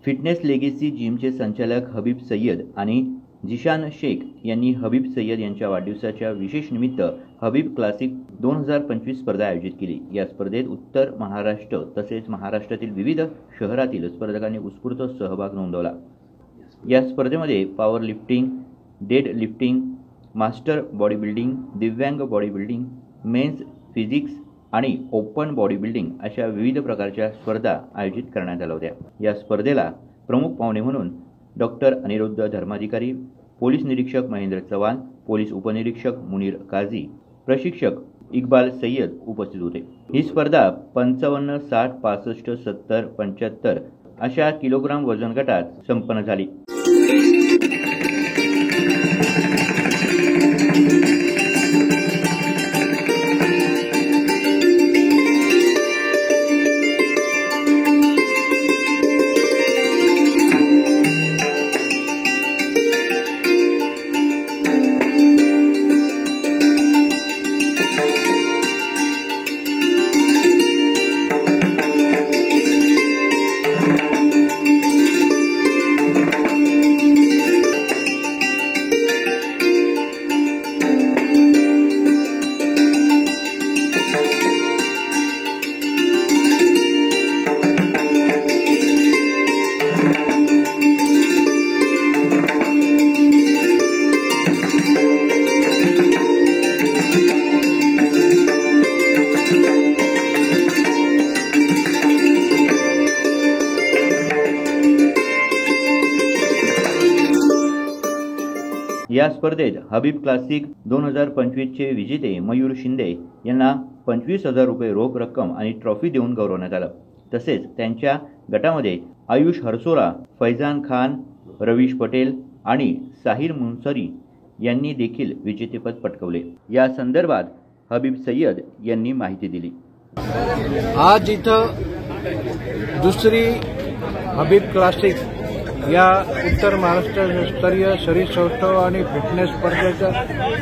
Fitness legacy जिमचे संचालक हबीब सय्यद आणि जिशान शेख यांनी हबीब सय्यद यांच्या वाढदिवसाच्या विशेष निमित्त हबीब क्लासिक 2025 स्पर्धा आयोजित केली। या स्पर्धेत उत्तर महाराष्ट्र तसेच महाराष्ट्रातील विविध शहरातील स्पर्धकांनी उत्स्फूर्त सहभाग नोंदवला। या स्पर्धेमध्ये power lifting, dead lifting, master body building, दिव्यांग बॉडी बिल्डिंग, मेन्स फिजिक्स आणि ओपन बॉडी बिल्डिंग अशा विविध प्रकारच्या स्पर्धा आयोजित करण्यात आल्या होत्या। या स्पर्धेला प्रमुख पाहुणे म्हणून डॉक्टर अनिरुद्ध धर्माधिकारी, पोलीस निरीक्षक महेंद्र चव्हाण, पोलीस उपनिरीक्षक मुनीर काझी, प्रशिक्षक इक्बाल सय्यद उपस्थित होते। ही स्पर्धा 55, 60, 65, 70, 75 अशा किलोग्राम वजन गटात संपन्न झाली। या स्पर्धेत हबीब क्लासिक 2025 चे विजेते मयूर शिंदे यांना 25,000 रुपये रोख रक्कम आणि ट्रॉफी देऊन गौरवण्यात आलं। तसेच त्यांच्या गटामध्ये आयुष हरसोरा, फैजान खान, रवीश पटेल आणि साहिर मुन्सरी यांनी देखील विजेतेपद पटकावले। या संदर्भात हबीब सय्यद यांनी माहिती दिली। आज इथं दुसरी हबीब क्लासिक या उत्तर महाराष्ट्र स्तरीय शरीर सौष्ठव आणि फिटनेस स्पर्धेच्या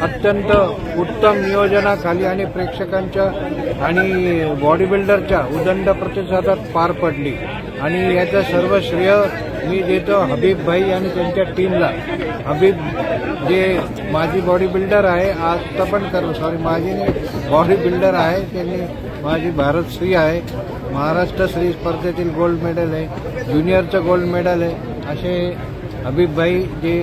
अत्यंत उत्तम नियोजनाखाली आणि प्रेक्षकांच्या आणि बॉडी बिल्डरच्या उदंड प्रतिसादात पार पडली आणि याचं सर्व श्रेय मी देतो हबीब भाई आणि त्यांच्या टीमला। हबीब जे माझी बॉडी बिल्डर आहे, आता पण माझी बॉडी बिल्डर आहे, त्यांनी माझी भारतश्री आहे, महाराष्ट्र श्री स्पर्धेतील गोल्ड मेडल आहे, ज्युनियरचं गोल्ड मेडल आहे। असे हबीब भाई जे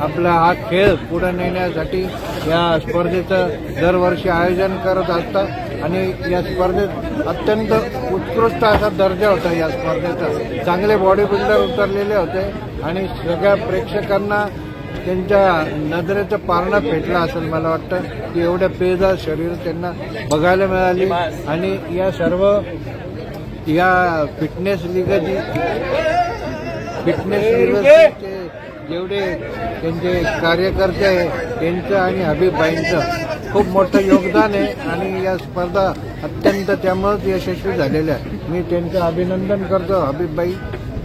आपला हा खेळ पुढे नेण्यासाठी या स्पर्धेचं दरवर्षी आयोजन करत असतात आणि या स्पर्धेत अत्यंत उत्कृष्ट असा दर्जा होता। या स्पर्धेचा चांगले बॉडी बिल्डर उतरलेले होते आणि सगळ्या प्रेक्षकांना त्यांच्या नजरेचं पारणं फेटलं असेल। मला वाटतं की एवढ्या पेजदार शरीर त्यांना बघायला मिळाली आणि या सर्व या फिटनेस लीगची जेवढे त्यांचे कार्यकर्ते आहे त्यांचं आणि हबीब भाईंचं खूप मोठं योगदान आहे आणि या स्पर्धा अत्यंत त्यामुळेच यशस्वी झालेल्या आहे। मी त्यांचं अभिनंदन करतो। हबीब भाई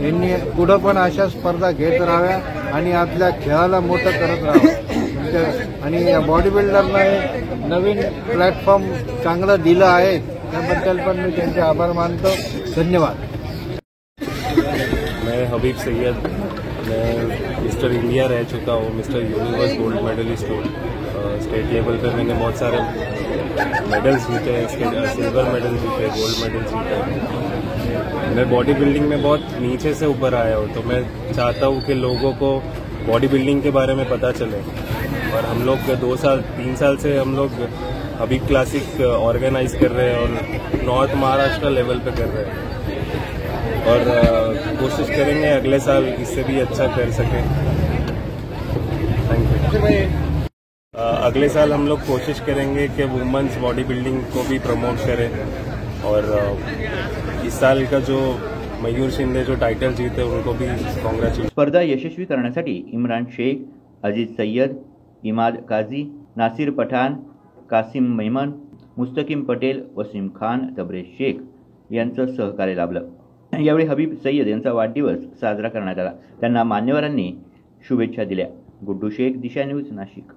यांनी पुढं पण अशा स्पर्धा घेत राहाव्या आणि आपल्या खेळाला मोठं करत राहावं आणि या बॉडी बिल्डरला नवीन प्लॅटफॉर्म चांगलं दिलं आहे त्याबद्दल पण मी त्यांचे आभार मानतो। धन्यवाद। मैं हबीब सय्यद, मैं मिस्टर इंडिया रह चुका हूँ, मिस्टर यूनिवर्स गोल्ड मेडलिस्ट हूँ। स्टेट लेवल पर मैंने बहुत सारे मेडल्स जीते हैं, सिल्वर मेडल जीते, गोल्ड मेडल जीते। मैं बॉडी बिल्डिंग में बहुत नीचे से ऊपर आया हूँ, तो मैं चाहता हूँ कि लोगों को बॉडी बिल्डिंग के बारे में पता चले। और हम लोग 2-3 साल से हम लोग हबीब क्लासिक ऑर्गेनाइज कर रहे हैं और नॉर्थ महाराष्ट्र लेवल पे कर रहे हैं और कोशिश करेंगे अगले साल इससे भी अच्छा कर सकें। Thank you. अगले साल हम लोग कोशिश करेंगे कि वुमेन्स बॉडी बिल्डिंग को भी प्रमोट करें और इस साल का जो मयूर शिंदे जो टाइटल जीते उनको भी कांग्रेचुलेशन। स्पर्धा यशस्वी करण्यासाठी इम्रान शेख, अजीज सय्यद, इमाद काझी, नासिर पठाण, कासिम मैमन, मुस्तकीम पटेल, वसीम खान, तबरेज शेख यांचं सहकार्य लाभलं। यावेळी हबीब सय्यद यांचा वाढदिवस साजरा करण्यात आला। त्यांना मान्यवरांनी शुभेच्छा दिल्या। गुड्डू शेख, दिशा न्यूज, नाशिक।